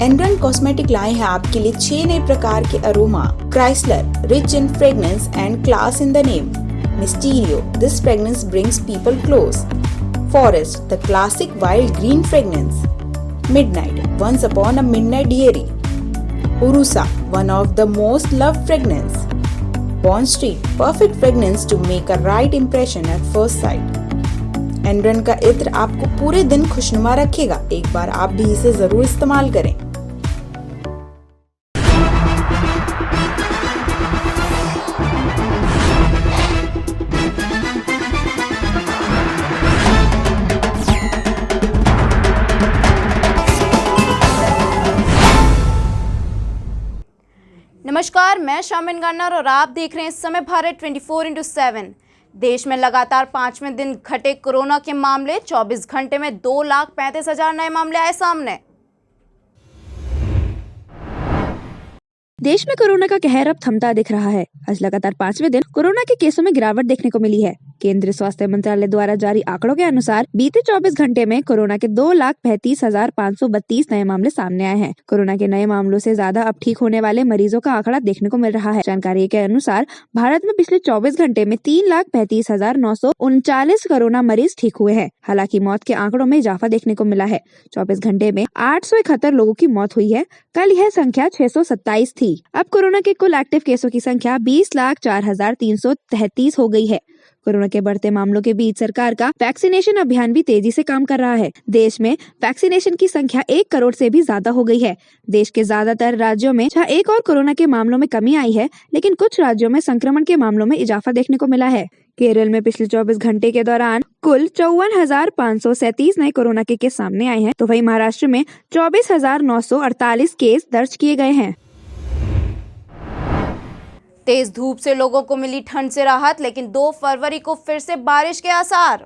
एनरन cosmetic लाए हैं आपके लिए 6 नए प्रकार के aroma. Chrysler, rich in fragrance and class in the name. Mysterio, this fragrance brings people close. Forest, the classic wild green fragrance. Midnight, once upon a midnight dreary. उरुसा, one of the most loved fragrance. Bond Street, perfect fragrance to make a right impression at first sight. एनरन का इत्र आपको पूरे दिन खुशनुमा रखेगा। एक बार आप भी इसे जरूर इस्तेमाल करें। नमस्कार, मैं शामिन गन्नर और आप देख रहे हैं इस समय भारत 24/7। देश में लगातार 5वें दिन घटे कोरोना के मामले। 24 घंटे में 2,35,000 नए मामले आए सामने। देश में कोरोना का कहर अब थमता दिख रहा है। आज लगातार 5वें दिन कोरोना के केसों में गिरावट देखने को मिली है। केंद्रीय स्वास्थ्य मंत्रालय द्वारा जारी आंकड़ों के अनुसार बीते 24 घंटे में कोरोना के 2,35,532 नए मामले सामने आए हैं। कोरोना के नए मामलों से ज्यादा अब ठीक होने वाले मरीजों का आंकड़ा देखने को मिल रहा है। जानकारी के अनुसार भारत में पिछले 24 घंटे में 3,35,939 कोरोना मरीज ठीक हुए हैं। हालांकि मौत के आंकड़ों में इजाफा देखने को मिला है। 24 घंटे में 871 लोगों की मौत हुई है। कल यह संख्या 627 थी। अब कोरोना के कुल एक्टिव केसों की संख्या 20,04,333 हो गई है। कोरोना के बढ़ते मामलों के बीच सरकार का वैक्सीनेशन अभियान भी तेजी से काम कर रहा है। देश में वैक्सीनेशन की संख्या 1 करोड़ से भी ज्यादा हो गई है। देश के ज्यादातर राज्यों में एक और कोरोना के मामलों में कमी आई है, लेकिन कुछ राज्यों में संक्रमण के मामलों में इजाफा देखने को मिला है। केरल में पिछले 24 घंटे के दौरान कुल 54,537 नए कोरोना के केस सामने आए हैं, तो वहीं महाराष्ट्र में 24,948 केस दर्ज किए गए हैं। तेज धूप से लोगों को मिली ठंड से राहत, लेकिन 2 फरवरी को फिर से बारिश के आसार।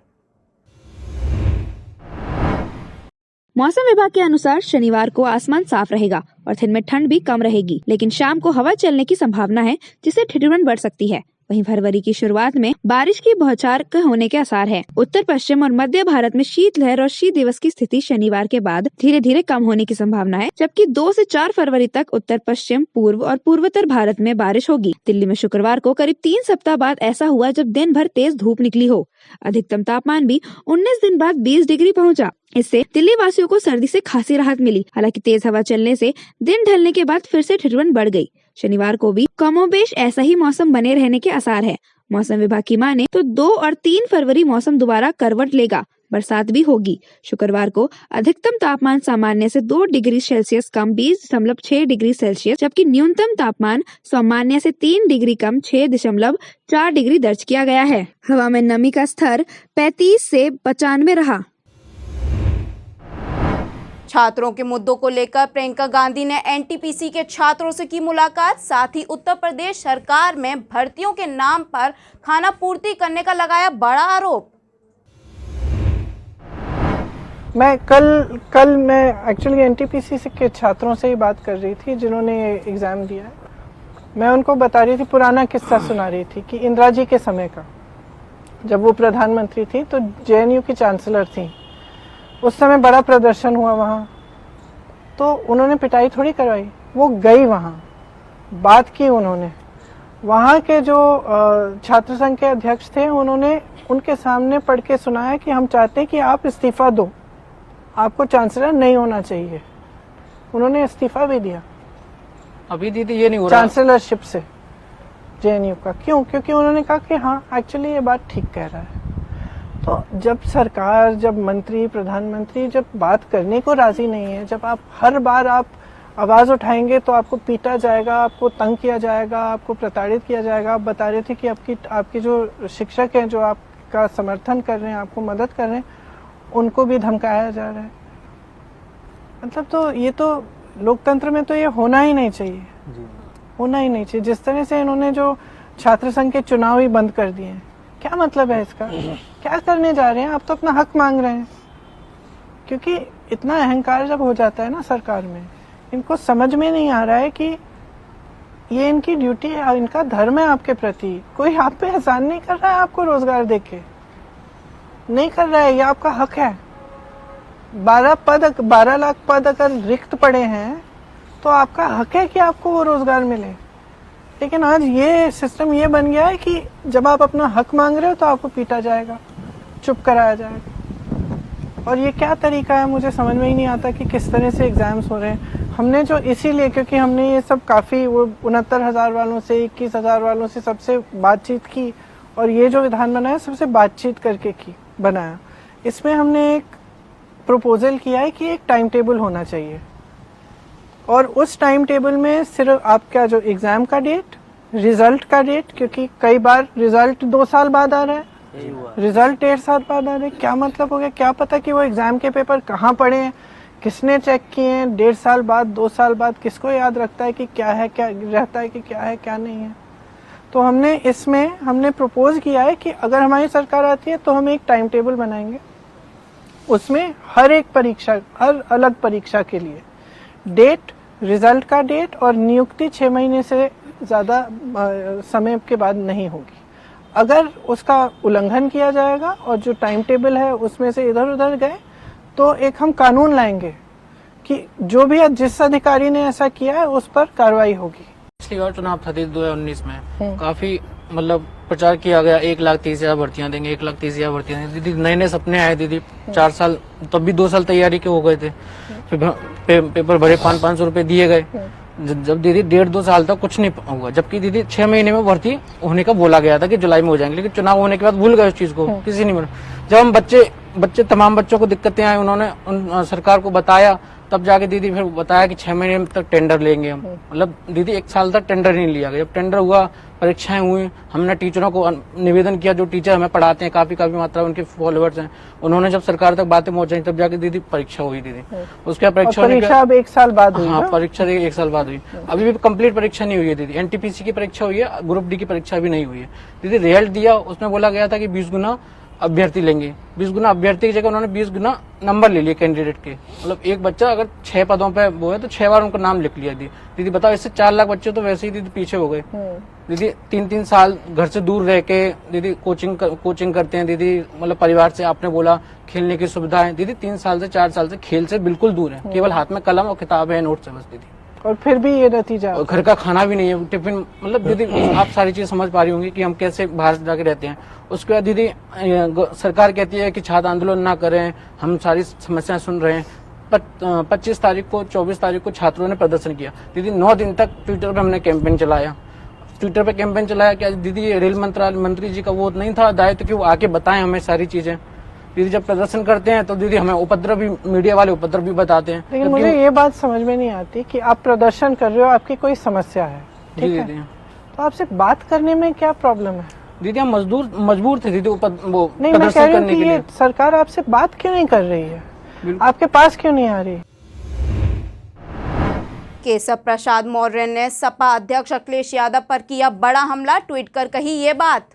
मौसम विभाग के अनुसार शनिवार को आसमान साफ रहेगा और दिन में ठंड भी कम रहेगी, लेकिन शाम को हवा चलने की संभावना है, जिससे ठिठुरन बढ़ सकती है। वहीं फरवरी की शुरुआत में बारिश की बौछार होने के आसार है। उत्तर पश्चिम और मध्य भारत में शीतलहर और शीत दिवस की स्थिति शनिवार के बाद धीरे धीरे कम होने की संभावना है, जबकि 2 से 4 फरवरी तक उत्तर पश्चिम, पूर्व और पूर्वोत्तर भारत में बारिश होगी। दिल्ली में शुक्रवार को करीब 3 सप्ताह बाद ऐसा हुआ जब दिन भर तेज धूप निकली हो। अधिकतम तापमान भी 19 दिन बाद 20 डिग्री पहुंचा। इससे दिल्ली वासियों को सर्दी से खासी राहत मिली। हालांकि तेज हवा चलने से दिन ढलने के बाद फिर से ठिठुरन बढ़ गई। शनिवार को भी कमोबेश ऐसा ही मौसम बने रहने के आसार है। मौसम विभाग की माने तो 2 और 3 फरवरी मौसम दोबारा करवट लेगा, बरसात भी होगी। शुक्रवार को अधिकतम तापमान सामान्य से 2 डिग्री सेल्सियस कम 20.6 डिग्री सेल्सियस, जबकि न्यूनतम तापमान सामान्य से 3 डिग्री कम 6.4 डिग्री दर्ज किया गया है। हवा में नमी का स्तर 35 से 95 रहा। छात्रों के मुद्दों को लेकर प्रियंका गांधी ने एनटीपीसी के छात्रों से की मुलाकात। साथ ही उत्तर प्रदेश सरकार में भर्तियों के नाम पर खाना पूर्ति करने का लगाया बड़ा आरोप। मैं कल मैं एक्चुअली एनटीपीसी के छात्रों से ही बात कर रही थी, जिन्होंने एग्ज़ाम दिया है। मैं उनको बता रही थी, पुराना किस्सा सुना रही थी कि इंदिरा जी के समय का, जब वो प्रधानमंत्री थी तो जेएनयू की चांसलर थी। उस समय बड़ा प्रदर्शन हुआ वहाँ, तो उन्होंने पिटाई थोड़ी करवाई, वो गई वहाँ, बात की उन्होंने। वहाँ के जो छात्र संघ के अध्यक्ष थे, उन्होंने उनके सामने पढ़ के सुनाया कि हम चाहते हैं कि आप इस्तीफा दो, आपको चांसलर नहीं होना चाहिए। उन्होंने इस्तीफा भी दिया। अभी दीदी ये नहीं हो रहा चांसलरशिप से जेएनयू का। क्यों? क्योंकि उन्होंने कहा कि हाँ एक्चुअली ये बात ठीक कह रहा है। तो जब सरकार, जब मंत्री, प्रधानमंत्री जब बात करने को राजी नहीं है, जब आप हर बार आप आवाज उठाएंगे तो आपको पीटा जाएगा, आपको तंग किया जाएगा, आपको प्रताड़ित किया जाएगा। आप बता रहे थे कि आपके जो शिक्षक हैं, जो आपका समर्थन कर रहे हैं, आपको मदद कर रहे हैं, उनको भी धमकाया जा रहा है। मतलब तो ये तो लोकतंत्र में तो ये होना ही नहीं चाहिए, होना ही नहीं चाहिए। जिस तरह से इन्होंने जो छात्र संघ के चुनाव ही बंद कर दिए हैं, क्या मतलब है इसका? क्या करने जा रहे हैं? आप तो अपना हक मांग रहे हैं। क्योंकि इतना अहंकार जब हो जाता है ना सरकार में, इनको समझ में नहीं आ रहा है कि ये इनकी ड्यूटी है, इनका धर्म है आपके प्रति। कोई आप पे एहसान नहीं कर रहा है आपको रोजगार देके, नहीं कर रहा है, ये आपका हक है। 12 लाख पद अगर रिक्त पड़े हैं तो आपका हक है कि आपको वो रोजगार मिले। लेकिन आज ये सिस्टम ये बन गया है कि जब आप अपना हक मांग रहे हो तो आपको पीटा जाएगा, चुप कराया जाएगा। और ये क्या तरीका है, मुझे समझ में ही नहीं आता कि किस तरह से एग्जाम्स हो रहे हैं। हमने जो इसीलिए, क्योंकि हमने ये सब काफी वो 69,000 वालों से, 21,000 वालों से सबसे बातचीत की, और ये जो विधान बनाया सबसे बातचीत करके की बनाया। इसमें हमने एक प्रपोजल किया है कि एक टाइम टेबल होना चाहिए, और उस टाइम टेबल में सिर्फ आपका जो एग्जाम का डेट, रिजल्ट का डेट, क्योंकि कई बार रिजल्ट 2 साल बाद आ रहा है, रिजल्ट 1.5 साल बाद आ रहा है। क्या मतलब हो गया? क्या पता कि वो एग्जाम के पेपर कहाँ पड़े हैं, किसने चेक किए हैं, 1.5 साल बाद, 2 साल बाद किसको याद रखता है कि क्या है, क्या रहता है कि क्या है क्या नहीं है। तो हमने प्रपोज किया है कि अगर हमारी सरकार आती है तो हम एक टाइम टेबल बनाएंगे, उसमें हर एक परीक्षा, हर अलग परीक्षा के लिए डेट, रिजल्ट का डेट और नियुक्ति 6 महीने से ज्यादा समय के बाद नहीं होगी। अगर उसका उल्लंघन किया जाएगा और जो टाइम टेबल है उसमें से इधर उधर गए तो एक हम कानून लाएंगे कि जो भी जिस अधिकारी ने ऐसा किया है उस पर कार्रवाई होगी। पिछली बार चुनाव था 2019 में, काफी मतलब प्रचार किया गया, 1,30,000 भर्तियां देंगे, 1,30,000 भर्तियां देंगे। दीदी नए नए सपने आए दीदी, 4 साल, तब भी 2 साल तैयारी के हो गए थे। फिर पेपर भरे, 500 रुपए दिए गए। जब दीदी 1.5-2 साल तक कुछ नहीं हुआ, जबकि दीदी 6 महीने में भर्ती होने का बोला गया था कि जुलाई में हो जाएंगे, लेकिन चुनाव होने के बाद भूल गए उस चीज को, किसी नहीं बोला। जब हम बच्चे तमाम बच्चों को दिक्कतें आई, उन्होंने सरकार को बताया, तब जाके दीदी फिर बताया कि 6 महीने तक टेंडर लेंगे हम। मतलब दीदी 1 साल तक टेंडर नहीं लिया गया। जब टेंडर हुआ, परीक्षाएं हुई, हमने टीचरों को निवेदन किया, जो टीचर हमें पढ़ाते हैं, काफी मात्रा में उनके फॉलोअर्स हैं, उन्होंने जब सरकार तक बातें पहुंचाई, तब जाके दीदी परीक्षा हुई दीदी। उसके परीक्षा अब 1 साल बाद हुई। हाँ, परीक्षा 1 साल बाद हुई। अभी भी कंप्लीट परीक्षा नहीं हुई है दीदी। एनटीपीसी की परीक्षा हुई है, ग्रुप डी की परीक्षा भी नहीं हुई है दीदी। रिजल्ट दिया, उसमें बोला गया था कि 20 गुना अभ्यर्थी लेंगे। 20 गुना अभ्यर्थी की जगह उन्होंने 20 गुना नंबर ले लिए कैंडिडेट के। मतलब एक बच्चा अगर 6 पदों पे वो है तो 6 बार उनका नाम लिख लिया दीदी। बताओ, इससे 4 लाख बच्चे तो वैसे ही दीदी पीछे हो गए। दीदी 3-3 साल घर से दूर रह के दीदी कोचिंग करते हैं दीदी। मतलब परिवार से, आपने बोला खेलने की सुविधाएं, दीदी 3 साल से 4 साल से खेल से बिल्कुल दूर है। केवल हाथ में कलम और किताब है, नोट्स है बस दीदी। और फिर भी ये नतीजा, और घर का खाना भी नहीं है, टिफिन। मतलब दीदी आप सारी चीज समझ पा रही होंगी कि हम कैसे बाहर जाके रहते हैं। उसके बाद दीदी सरकार कहती है कि छात्र आंदोलन ना करें, हम सारी समस्याएं सुन रहे हैं। 25 तारीख को, 24 तारीख को छात्रों ने प्रदर्शन किया दीदी। 9 दिन तक ट्विटर पे हमने कैंपेन चलाया। क्या दीदी रेल मंत्री जी का वो नहीं था दायित्व कि वो आके बताएं हमें सारी चीजें। दीदी जब प्रदर्शन करते हैं तो दीदी हमें उपद्रव भी, मीडिया वाले उपद्रव भी बताते हैं। लेकिन मुझे ये बात समझ में नहीं आती कि आप प्रदर्शन कर रहे हो, आपकी कोई समस्या है, ठीक है, तो आपसे बात करने में क्या प्रॉब्लम है? दीदी हम मजबूर थे दीदी वो नहीं, मैं कह रही हूँ कि ये सरकार आपसे बात क्यों नहीं कर रही है, आपके पास क्यों नहीं आ रही? केशव प्रसाद मौर्य ने सपा अध्यक्ष अखिलेश यादव पर किया बड़ा हमला, ट्वीट कर कही ये बात।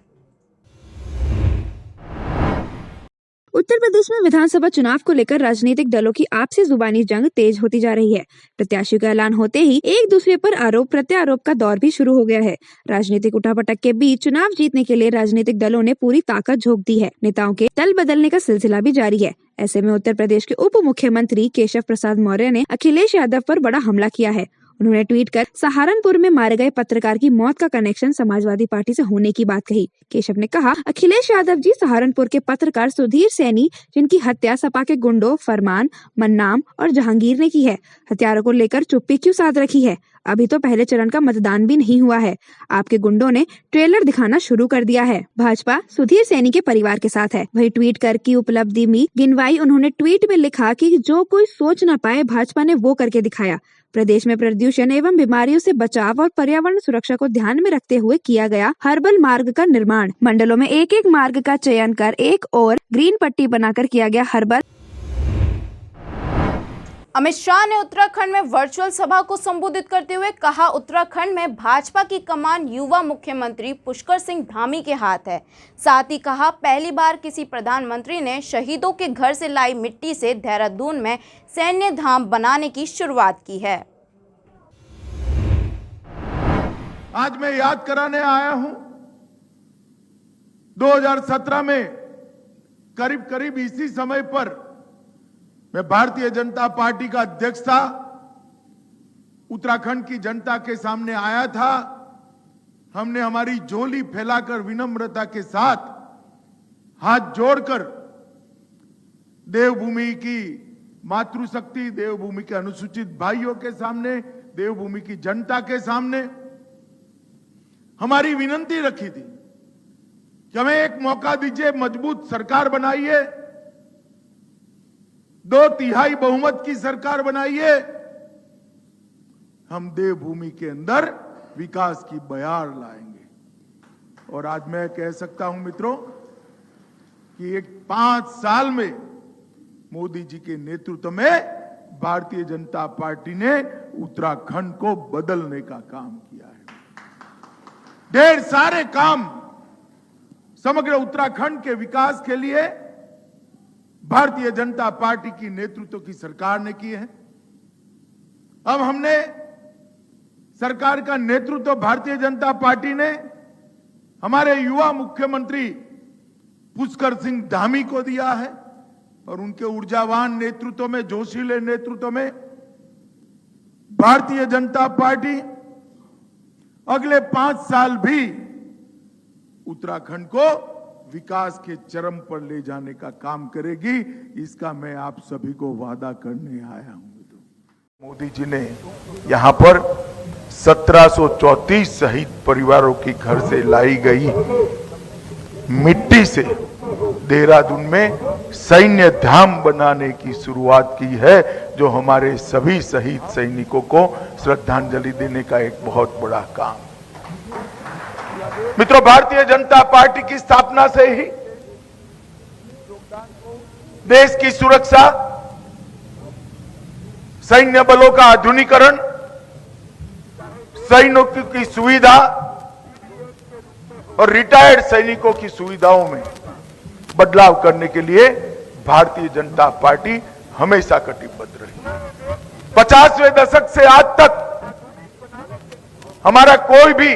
उत्तर प्रदेश में विधानसभा चुनाव को लेकर राजनीतिक दलों की आपसी जुबानी जंग तेज होती जा रही है। प्रत्याशियों का ऐलान होते ही एक दूसरे पर आरोप प्रत्यारोप का दौर भी शुरू हो गया है। राजनीतिक उठापटक के बीच चुनाव जीतने के लिए राजनीतिक दलों ने पूरी ताकत झोंक दी है। नेताओं के दल बदलने का सिलसिला भी जारी है। ऐसे में उत्तर प्रदेश के उप मुख्यमंत्री केशव प्रसाद मौर्य ने अखिलेश यादव पर बड़ा हमला किया है। उन्होंने ट्वीट कर सहारनपुर में मारे गए पत्रकार की मौत का कनेक्शन समाजवादी पार्टी से होने की बात कही। केशव ने कहा, अखिलेश यादव जी सहारनपुर के पत्रकार सुधीर सैनी, जिनकी हत्या सपा के गुंडों फरमान, मन्नाम और जहांगीर ने की है, हत्यारों को लेकर चुप्पी क्यों साध रखी है? अभी तो पहले चरण का मतदान भी नहीं हुआ है। आपके गुंडों ने ट्रेलर दिखाना शुरू कर दिया है। भाजपा सुधीर सैनी के परिवार के साथ है। वही ट्वीट कर की उपलब्धि में गिनवाई। उन्होंने ट्वीट में लिखा कि जो कोई सोच न पाए भाजपा ने वो करके दिखाया। प्रदेश में प्रदूषण एवं बीमारियों से बचाव और पर्यावरण सुरक्षा को ध्यान में रखते हुए किया गया हर्बल मार्ग का निर्माण। मंडलों में एक एक मार्ग का चयन कर एक और ग्रीन पट्टी बनाकर किया गया हर्बल। अमित शाह ने उत्तराखंड में वर्चुअल सभा को संबोधित करते हुए कहा, उत्तराखंड में भाजपा की कमान युवा मुख्यमंत्री पुष्कर सिंह धामी के हाथ है। साथ ही कहा, पहली बार किसी प्रधानमंत्री ने शहीदों के घर से लाई मिट्टी से देहरादून में सैन्य धाम बनाने की शुरुआत की है। आज मैं याद कराने आया हूं, 2017 में करीब इसी समय पर मैं भारतीय जनता पार्टी का अध्यक्ष था। उत्तराखंड की जनता के सामने आया था, हमने हमारी झोली फैलाकर विनम्रता के साथ हाथ जोड़कर देवभूमि की मातृशक्ति, देवभूमि के अनुसूचित भाइयों के सामने, देवभूमि की जनता के सामने हमारी विनंती रखी थी कि हमें एक मौका दीजिए, मजबूत सरकार बनाइए, 2/3 बहुमत की सरकार बनाइए, हम देवभूमि के अंदर विकास की बयार लाएंगे। और आज मैं कह सकता हूं मित्रों कि एक 5 साल में मोदी जी के नेतृत्व में भारतीय जनता पार्टी ने उत्तराखंड को बदलने का काम किया है। ढेर सारे काम समग्र उत्तराखंड के विकास के लिए भारतीय जनता पार्टी की नेतृत्व की सरकार ने किए हैं। अब हमने सरकार का नेतृत्व भारतीय जनता पार्टी ने हमारे युवा मुख्यमंत्री पुष्कर सिंह धामी को दिया है और उनके ऊर्जावान नेतृत्व में, जोशीले नेतृत्व में भारतीय जनता पार्टी अगले 5 साल भी उत्तराखंड को विकास के चरम पर ले जाने का काम करेगी। इसका मैं आप सभी को वादा करने आया हूं। मोदी जी ने यहां पर 1734 शहीद परिवारों की घर से लाई गई मिट्टी से देहरादून में सैन्य धाम बनाने की शुरुआत की है, जो हमारे सभी शहीद सैनिकों को श्रद्धांजलि देने का एक बहुत बड़ा काम। मित्रों, भारतीय जनता पार्टी की स्थापना से ही देश की सुरक्षा, सैन्य बलों का आधुनिकीकरण, सैनिकों की सुविधा और रिटायर्ड सैनिकों की सुविधाओं में बदलाव करने के लिए भारतीय जनता पार्टी हमेशा कटिबद्ध रही। 50वें दशक से आज तक हमारा कोई भी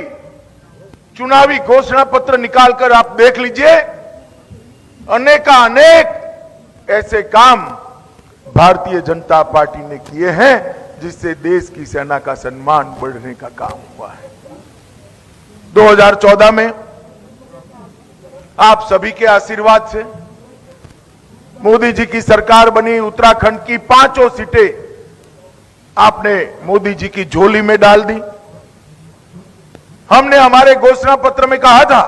चुनावी घोषणा पत्र निकालकर आप देख लीजिए, अनेक ऐसे काम भारतीय जनता पार्टी ने किए हैं जिससे देश की सेना का सम्मान बढ़ने का काम हुआ है। 2014 में आप सभी के आशीर्वाद से मोदी जी की सरकार बनी। उत्तराखंड की 5 सीटें आपने मोदी जी की झोली में डाल दी। हमने हमारे घोषणा पत्र में कहा था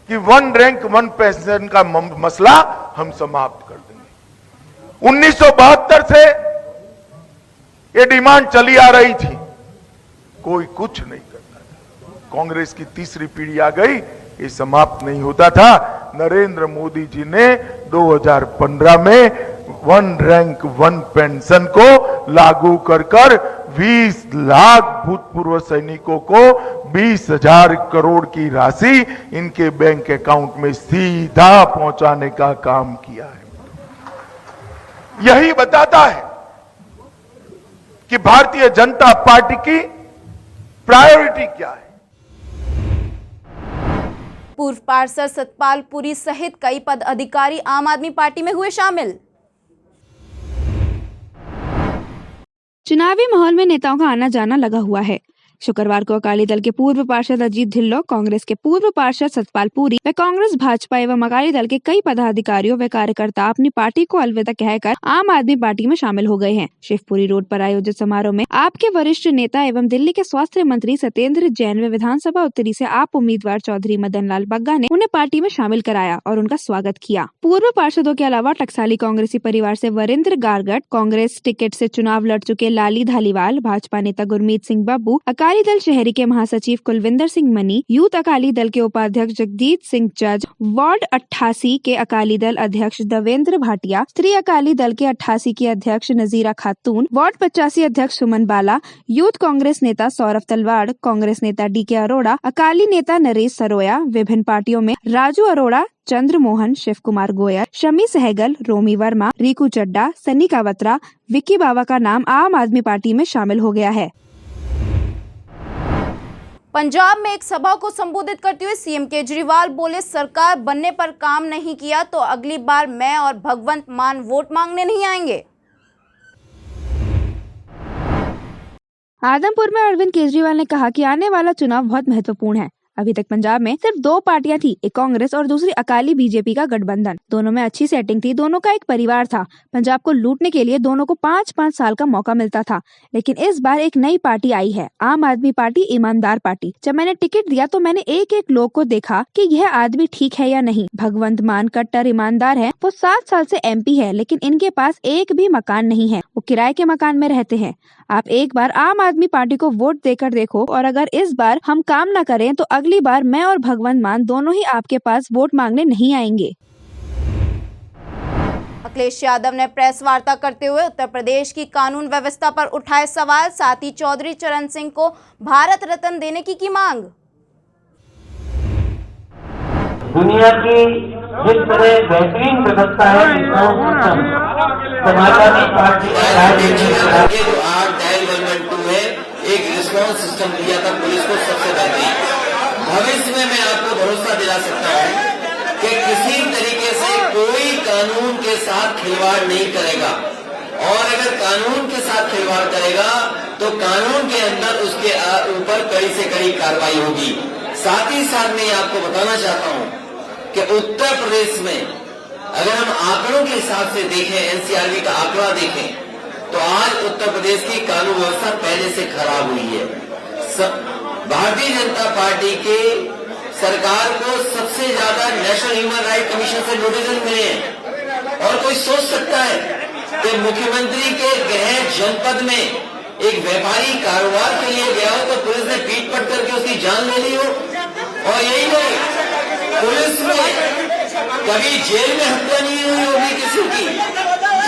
कि 1 रैंक 1 पेंशन का मसला हम समाप्त कर देंगे। 1972 से ये डिमांड चली आ रही थी, कोई कुछ नहीं करता था। कांग्रेस की तीसरी पीढ़ी आ गई, ये समाप्त नहीं होता था। नरेंद्र मोदी जी ने 2015 में 1 रैंक 1 पेंशन को लागू कर 20 लाख भूतपूर्व सैनिकों को 20,000 करोड़ की राशि इनके बैंक अकाउंट में सीधा पहुंचाने का काम किया है। यही बताता है कि भारतीय जनता पार्टी की प्रायोरिटी क्या है। पूर्व पार्षद सतपाल पुरी सहित कई पदाधिकारी आम आदमी पार्टी में हुए शामिल। चुनावी माहौल में नेताओं का आना जाना लगा हुआ है। शुक्रवार को अकाली दल के पूर्व पार्षद अजीत ढिल्लों, कांग्रेस के पूर्व पार्षद सतपाल पुरी व कांग्रेस, भाजपा एवं अकाली दल के कई पदाधिकारियों व कार्यकर्ता अपनी पार्टी को अलविदा कहकर आम आदमी पार्टी में शामिल हो गए हैं। शिवपुरी रोड पर आयोजित समारोह में आप के वरिष्ठ नेता एवं दिल्ली के स्वास्थ्य मंत्री सत्येंद्र जैन व विधानसभा उत्तरी से आप उम्मीदवार चौधरी मदन लाल बग्गा ने उन्हें पार्टी में शामिल कराया और उनका स्वागत किया। पूर्व पार्षदों के अलावा टकसाली कांग्रेसी परिवार से वरिंद्र गारगट, कांग्रेस टिकट से चुनाव लड़ चुके लाली धालीवाल, भाजपा नेता गुरमीत सिंह बब्बू, अकाली दल शहरी के महासचिव कुलविंदर सिंह मनी, यूथ अकाली दल के उपाध्यक्ष जगदीत सिंह जज, वार्ड 88 के अकाली दल अध्यक्ष देवेंद्र भाटिया, स्त्री अकाली दल के 88 की अध्यक्ष नजीरा खातून, वार्ड 85 अध्यक्ष सुमन बाला, यूथ कांग्रेस नेता सौरभ तलवाड़, कांग्रेस नेता डीके अरोड़ा, अकाली नेता नरेश सरोया, विभिन्न पार्टियों में राजू अरोड़ा, चंद्रमोहन, शिव कुमार गोयल, शमी सहगल, रोमी वर्मा, रिकू चड्डा, सन्नी कावत्रा, विक्की बावा का नाम आम आदमी पार्टी में शामिल हो गया है। पंजाब में एक सभा को संबोधित करते हुए सीएम केजरीवाल बोले, सरकार बनने पर काम नहीं किया तो अगली बार मैं और भगवंत मान वोट मांगने नहीं आएंगे। आदमपुर में अरविंद केजरीवाल ने कहा कि आने वाला चुनाव बहुत महत्वपूर्ण है। अभी तक पंजाब में सिर्फ 2 पार्टियां थी, एक कांग्रेस और दूसरी अकाली बीजेपी का गठबंधन। दोनों में अच्छी सेटिंग थी, दोनों का एक परिवार था। पंजाब को लूटने के लिए दोनों को 5-5 साल का मौका मिलता था। लेकिन इस बार एक नई पार्टी आई है, आम आदमी पार्टी, ईमानदार पार्टी। जब मैंने टिकट दिया तो मैंने एक लोग को देखा कि यह आदमी ठीक है या नहीं। भगवंत मान कट्टर ईमानदार है, वो 7 साल से MP है, लेकिन इनके पास एक भी मकान नहीं है, वो किराए के मकान में रहते हैं। आप एक बार आम आदमी पार्टी को वोट देकर देखो, और अगर इस बार हम काम न करें तो अगली बार मैं और भगवंत मान दोनों ही आपके पास वोट मांगने नहीं आएंगे। अखिलेश यादव ने प्रेस वार्ता करते हुए उत्तर प्रदेश की कानून व्यवस्था पर उठाए सवाल, साथ ही चौधरी चरण सिंह को भारत रत्न देने की मांग। दुनिया की जिस तरह बेहतरीन व्यवस्था है, समाजवादी पार्टी जो आज डायल 112 है, एक रिस्पॉन्स सिस्टम दिया था पुलिस को सबसे बेहतरीन। भविष्य में मैं आपको भरोसा दिला सकता हूं कि किसी तरीके से कोई कानून के साथ खिलवाड़ नहीं करेगा, और अगर कानून के साथ खिलवाड़ करेगा तो कानून के अंदर उसके ऊपर कड़ी से कड़ी कार्रवाई होगी। साथ ही साथ मैं आपको बताना चाहता हूं कि उत्तर प्रदेश में अगर हम आंकड़ों के हिसाब से देखें, NCRB का आंकड़ा देखें, तो आज उत्तर प्रदेश की कानून व्यवस्था पहले से खराब हुई है। भारतीय जनता पार्टी के सरकार को सबसे ज्यादा नेशनल ह्यूमन राइट कमीशन से नोटिस मिले हैं, और कोई सोच सकता है कि मुख्यमंत्री के गृह जनपद में एक व्यापारी कारोबार के लिए गया हो तो पुलिस ने पीट पट करके उसकी जान ले ली हो। और यही नहीं, पुलिस में कभी जेल में हत्या नहीं हुई होगी किसी की,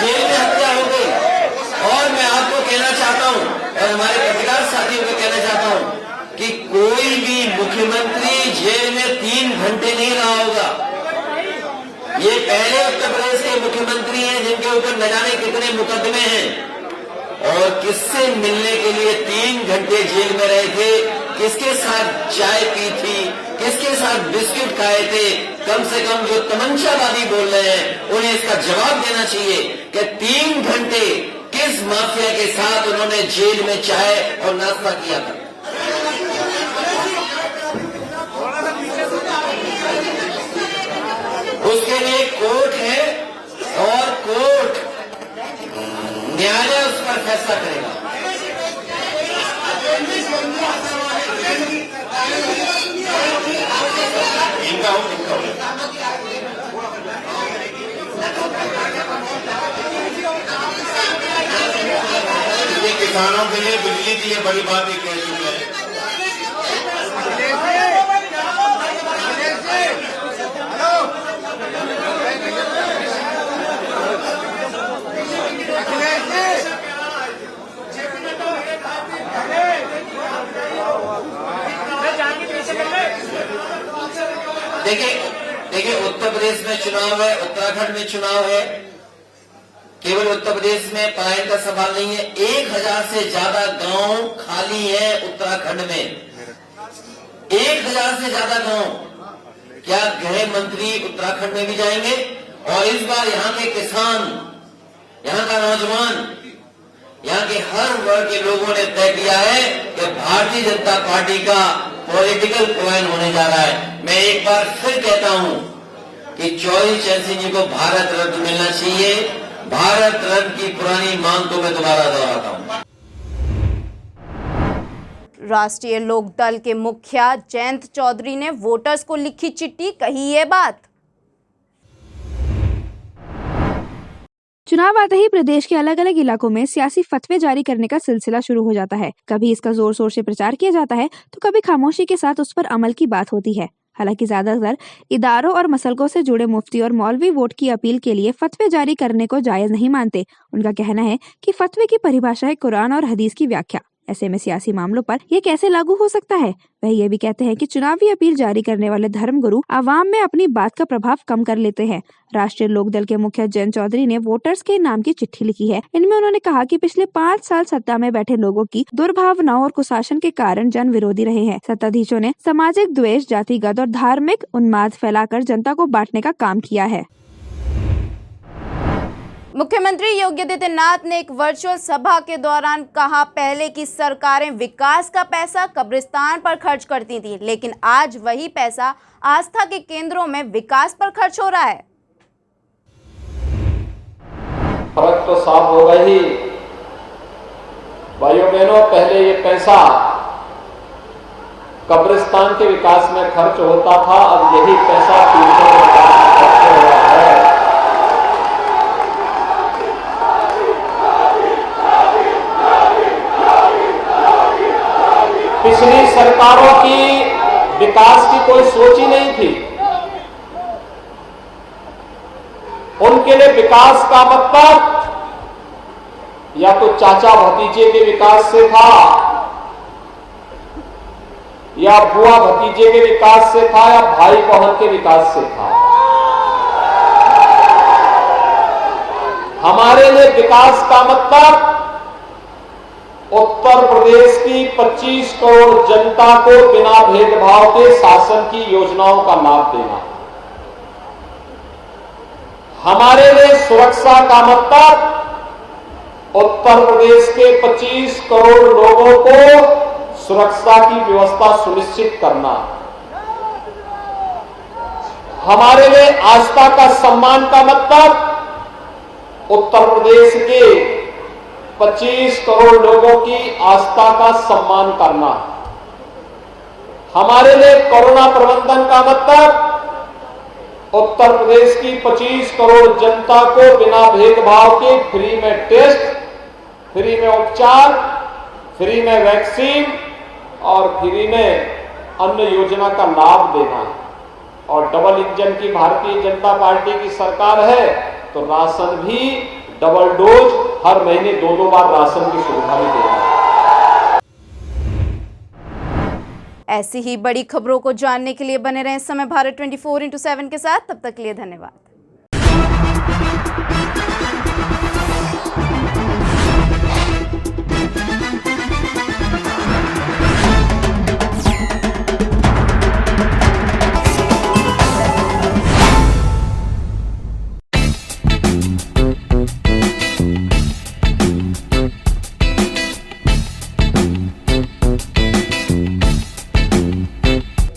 जेल में हत्या हो गई। और मैं आपको कहना चाहता हूं, और हमारे पत्रकार साथियों को कहना चाहता हूं कि कोई भी मुख्यमंत्री जेल में 3 घंटे नहीं रहा होगा। ये पहले उत्तर प्रदेश के मुख्यमंत्री हैं जिनके ऊपर न जाने कितने मुकदमे हैं, और किससे मिलने के लिए 3 घंटे जेल में रहे थे, किसके साथ चाय पी थी, किसके साथ बिस्किट खाए थे। कम से कम जो तमंचावादी बोल रहे हैं उन्हें इसका जवाब देना चाहिए कि 3 घंटे किस माफिया के साथ उन्होंने जेल में चाय और नाश्ता किया था। उसके लिए कोर्ट है, और कोर्ट न्यायालय उस पर फैसला करेगा। ये किसानों के लिए, बिजली के लिए बड़ी बात ही कह चुके हैं। देखिए उत्तर प्रदेश में चुनाव है, उत्तराखंड में चुनाव है। केवल उत्तर प्रदेश में पलायन का सवाल नहीं है, 1000 से ज्यादा गांव खाली है उत्तराखंड में, 1000 से ज्यादा गांव। क्या गृह मंत्री उत्तराखंड में भी जाएंगे? और इस बार यहाँ के किसान, यहाँ का नौजवान, यहाँ के हर वर्ग के लोगों ने तय किया है कि भारतीय जनता पार्टी का पॉलिटिकल कॉइन होने जा रहा है। मैं एक बार फिर कहता हूं कि चौधरी चरण सिंह जी को भारत रत्न मिलना चाहिए। भारत रत्न की पुरानी मांग को मैं दोबारा दोहराता हूं। राष्ट्रीय लोकदल के मुखिया जयंत चौधरी ने वोटर्स को लिखी चिट्ठी, कही ये बात। चुनाव आते ही प्रदेश के अलग अलग इलाकों में सियासी फतवे जारी करने का सिलसिला शुरू हो जाता है। कभी इसका जोर शोर से प्रचार किया जाता है तो कभी खामोशी के साथ उस पर अमल की बात होती है। हालांकि ज्यादातर इदारों और मसलकों से जुड़े मुफ्ती और मौलवी वोट की अपील के लिए फतवे जारी करने को जायज नहीं मानते। उनका कहना है कि फतवे की परिभाषा है कुरान और हदीस की व्याख्या। ऐसे में सियासी मामलों पर ये कैसे लागू हो सकता है? वह ये भी कहते हैं कि चुनावी अपील जारी करने वाले धर्मगुरु आवाम में अपनी बात का प्रभाव कम कर लेते हैं। राष्ट्रीय लोकदल के मुखिया जयंत चौधरी ने वोटर्स के नाम की चिट्ठी लिखी है। इनमें उन्होंने कहा कि पिछले 5 साल सत्ता में बैठे लोगों की दुर्भावनाओं और कुशासन के कारण जन विरोधी रहे हैं। सत्ताधीशों ने सामाजिक द्वेष, जातिगत और धार्मिक उन्माद फैलाकर जनता को बांटने का काम किया है। मुख्यमंत्री योगी आदित्यनाथ ने एक वर्चुअल सभा के दौरान कहा, पहले की सरकारें विकास का पैसा कब्रिस्तान पर खर्च करती थी, लेकिन आज वही पैसा आस्था के केंद्रों में विकास पर खर्च हो रहा है। फर्क तो साफ होगा ही भाइयों बहनों। पहले ये पैसा कब्रिस्तान के विकास में खर्च होता था, अब यही पैसा पीड़ितों के विकास में खर्च हो रहा है। पिछली सरकारों की विकास की कोई सोच ही नहीं थी। उनके लिए विकास का मतलब या तो चाचा भतीजे के विकास से था, या बुआ भतीजे के विकास से था, या भाई बहन के विकास से था। हमारे लिए विकास का मतलब उत्तर प्रदेश की 25 करोड़ जनता को बिना भेदभाव के शासन की योजनाओं का लाभ देना। हमारे लिए सुरक्षा का मतलब उत्तर प्रदेश के 25 करोड़ लोगों को सुरक्षा की व्यवस्था सुनिश्चित करना। हमारे लिए आस्था का सम्मान का मतलब उत्तर प्रदेश के 25 करोड़ लोगों की आस्था का सम्मान करना। हमारे लिए कोरोना प्रबंधन का मतलब उत्तर प्रदेश की 25 करोड़ जनता को बिना भेदभाव के फ्री में टेस्ट, फ्री में उपचार, फ्री में वैक्सीन और फ्री में अन्य योजना का लाभ देना। और डबल इंजन की भारतीय जनता पार्टी की सरकार है तो राशन भी डबल डोज हर महीने 2-2 बार राशन की सुविधा भी देना। ऐसी ही बड़ी खबरों को जानने के लिए बने रहें इस समय भारत 24/7 के साथ। तब तक के लिए धन्यवाद।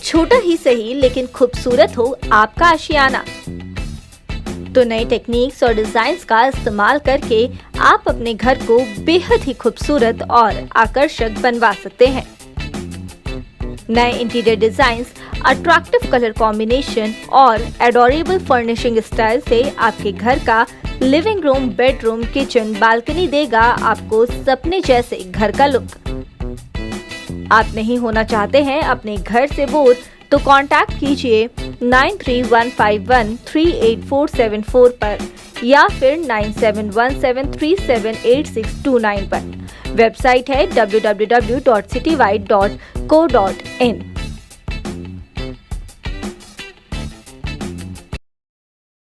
छोटा ही सही लेकिन खूबसूरत हो आपका आशियाना, तो नई टेक्निक्स और डिजाइन्स का इस्तेमाल करके आप अपने घर को बेहद ही खूबसूरत और आकर्षक बनवा सकते हैं। नए interior designs, attractive colour combination और एडोरेबल फर्निशिंग स्टाइल से आपके घर का living room, bedroom, kitchen, balcony देगा आपको सपने जैसे घर का लुक। आप नहीं होना चाहते हैं अपने घर से बोर, तो कांटेक्ट कीजिए 9315138474 पर या फिर 9717378629 पर। वेबसाइट है www.citywide.co.in।